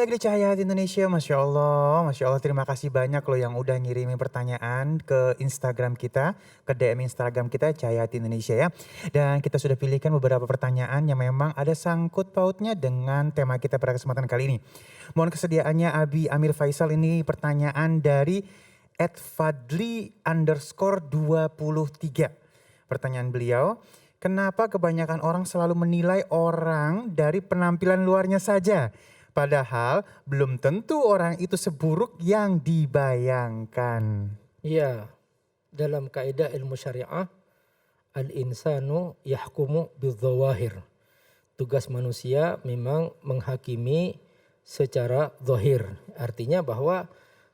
lagi di Cahaya Hati Indonesia, Masya Allah, terima kasih banyak loh yang udah ngirimin pertanyaan ke Instagram kita, ke DM Instagram kita Cahaya Hati Indonesia ya. Dan kita sudah pilihkan beberapa pertanyaan yang memang ada sangkut pautnya dengan tema kita pada kesempatan kali ini. Mohon kesediaannya Abi Amir Faisal, ini pertanyaan dari @fadli_23. Pertanyaan beliau, kenapa kebanyakan orang selalu menilai orang dari penampilan luarnya saja? Padahal belum tentu orang itu seburuk yang dibayangkan. Ya, dalam kaidah ilmu syariah, al-insanu yahkumu bidzawahir. Tugas manusia memang menghakimi secara zahir. Artinya bahwa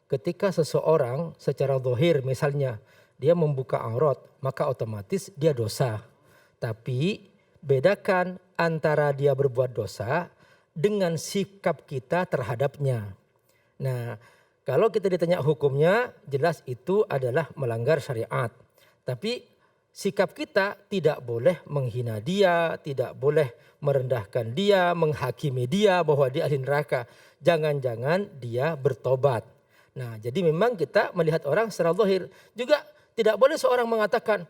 ketika seseorang secara zahir misalnya dia membuka aurat, maka otomatis dia dosa. Tapi bedakan antara dia berbuat dosa dengan sikap kita terhadapnya. Nah, kalau kita ditanya hukumnya, jelas itu adalah melanggar syariat. Tapi sikap kita tidak boleh menghina dia, tidak boleh merendahkan dia, menghakimi dia bahwa dia ahli neraka. Jangan-jangan dia bertobat. Nah, jadi memang kita melihat orang secara zahir. Juga tidak boleh seorang mengatakan,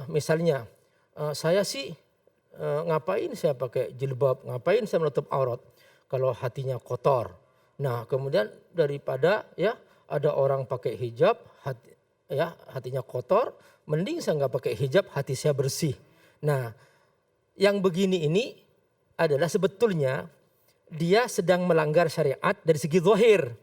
misalnya, saya sih ngapain saya pakai jilbab, ngapain saya menutup aurat kalau hatinya kotor. Nah, kemudian daripada ya ada orang pakai hijab, hatinya kotor, mending saya nggak pakai hijab, hati saya bersih. Nah, yang begini ini adalah sebetulnya dia sedang melanggar syariat dari segi zahir.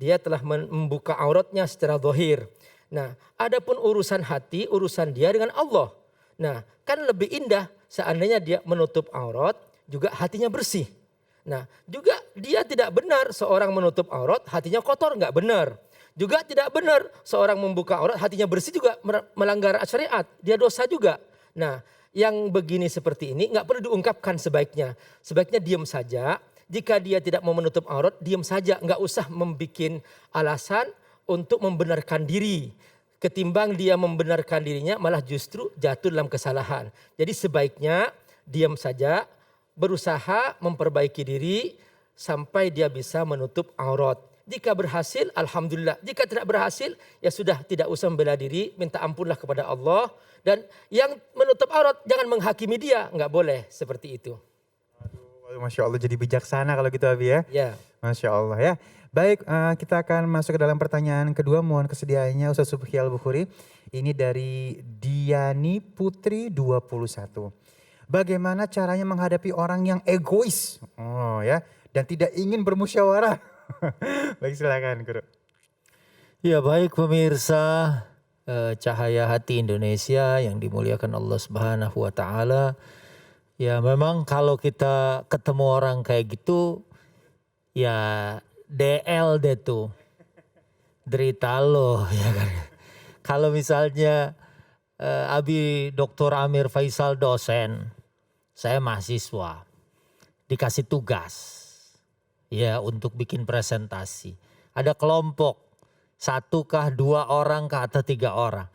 Dia telah membuka auratnya secara zahir. Nah, adapun urusan hati, urusan dia dengan Allah. Nah, kan lebih indah seandainya dia menutup aurat juga hatinya bersih. Nah, juga dia tidak benar seorang menutup aurat hatinya kotor, nggak benar. Juga tidak benar seorang membuka aurat hatinya bersih juga melanggar syariat, dia dosa juga. Nah, yang begini seperti ini nggak perlu diungkapkan sebaiknya. Sebaiknya diam saja. Jika dia tidak mau menutup aurat, diam saja, nggak usah membuat alasan untuk membenarkan diri. Ketimbang dia membenarkan dirinya malah justru jatuh dalam kesalahan. Jadi sebaiknya diam saja, berusaha memperbaiki diri sampai dia bisa menutup aurat. Jika berhasil, alhamdulillah. Jika tidak berhasil, ya sudah, tidak usah membela diri, minta ampunlah kepada Allah. Dan yang menutup aurat jangan menghakimi dia, nggak boleh seperti itu. Aduh, Masya Allah, jadi bijaksana kalau gitu Abi ya. Ya. Masya Allah ya. Baik, kita akan masuk ke dalam pertanyaan kedua. Mohon kesediaannya Ustaz Subhi Al-Bukhari. Ini dari Diani Putri 21. Bagaimana caranya menghadapi orang yang egois? Oh ya, dan tidak ingin bermusyawarah. Baik, silakan Guru. Ya, baik pemirsa Cahaya Hati Indonesia yang dimuliakan Allah Subhanahu wa taala. Ya, memang kalau kita ketemu orang kayak gitu, ya DL deh tuh, derita lo ya kan. Kalau misalnya Abi Dr. Amir Faisal dosen, saya mahasiswa, dikasih tugas ya untuk bikin presentasi. Ada kelompok, 1 kah, 2 orang kah, atau 3 orang.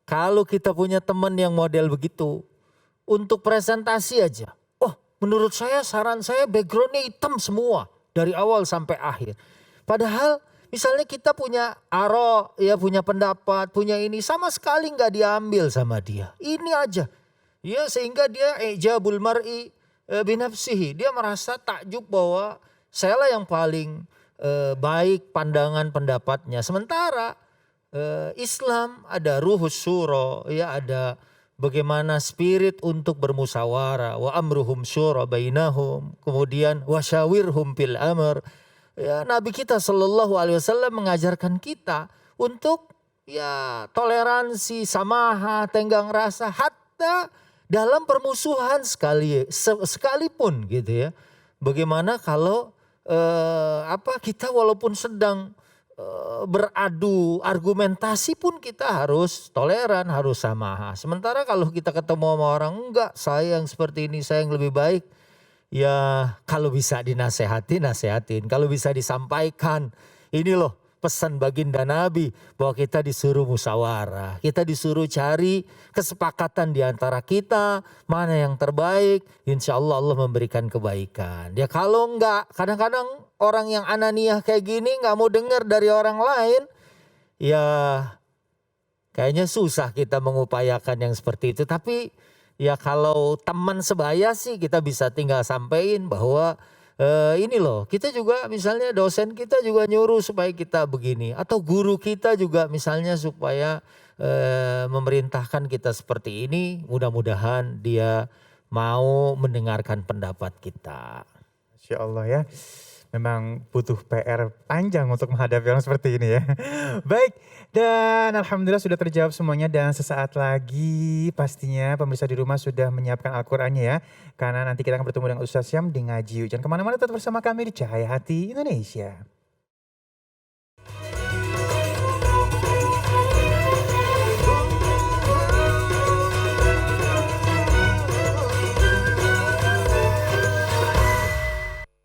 Kalau kita punya teman yang model begitu, untuk presentasi aja, oh menurut saya, saran saya backgroundnya hitam semua dari awal sampai akhir. Padahal misalnya kita punya ya punya pendapat, punya ini, sama sekali nggak diambil sama dia. Ini aja, ya sehingga dia ijabul mar'i binafsihi, dia merasa takjub bahwa saya lah yang paling baik pandangan pendapatnya. Sementara Islam ada ruhus syura, ya ada bagaimana spirit untuk bermusyawarah, wa amruhum syura bainahum, kemudian wasyawirhum fil amr. Ya, Nabi kita sallallahu alaihi wasallam mengajarkan kita untuk ya toleransi, samaha, tenggang rasa, hatta dalam permusuhan sekalipun gitu ya. Bagaimana kalau kita walaupun sedang beradu argumentasi pun kita harus toleran, harus samaha. Sementara kalau kita ketemu sama orang, enggak, saya yang seperti ini, saya yang lebih baik. Ya kalau bisa dinasehati, nasehatin. Kalau bisa disampaikan, ini loh pesan baginda Nabi bahwa kita disuruh musyawarah. Kita disuruh cari kesepakatan di antara kita, mana yang terbaik. Insya Allah Allah memberikan kebaikan. Ya kalau enggak, kadang-kadang orang yang ananiah kayak gini nggak mau dengar dari orang lain, ya kayaknya susah kita mengupayakan yang seperti itu. Tapi ya kalau teman sebaya sih kita bisa tinggal sampein bahwa ini loh, kita juga misalnya dosen kita juga nyuruh supaya kita begini. Atau guru kita juga misalnya supaya memerintahkan kita seperti ini. Mudah-mudahan dia mau mendengarkan pendapat kita. Masya Allah ya. Memang butuh PR panjang untuk menghadapi orang seperti ini ya. Baik, dan alhamdulillah sudah terjawab semuanya dan sesaat lagi pastinya pemirsa di rumah sudah menyiapkan Al-Qur'annya ya. Karena nanti kita akan bertemu dengan Ustaz Syam di Ngaji Yuk. Jangan kemana-mana, tetap bersama kami di Cahaya Hati Indonesia.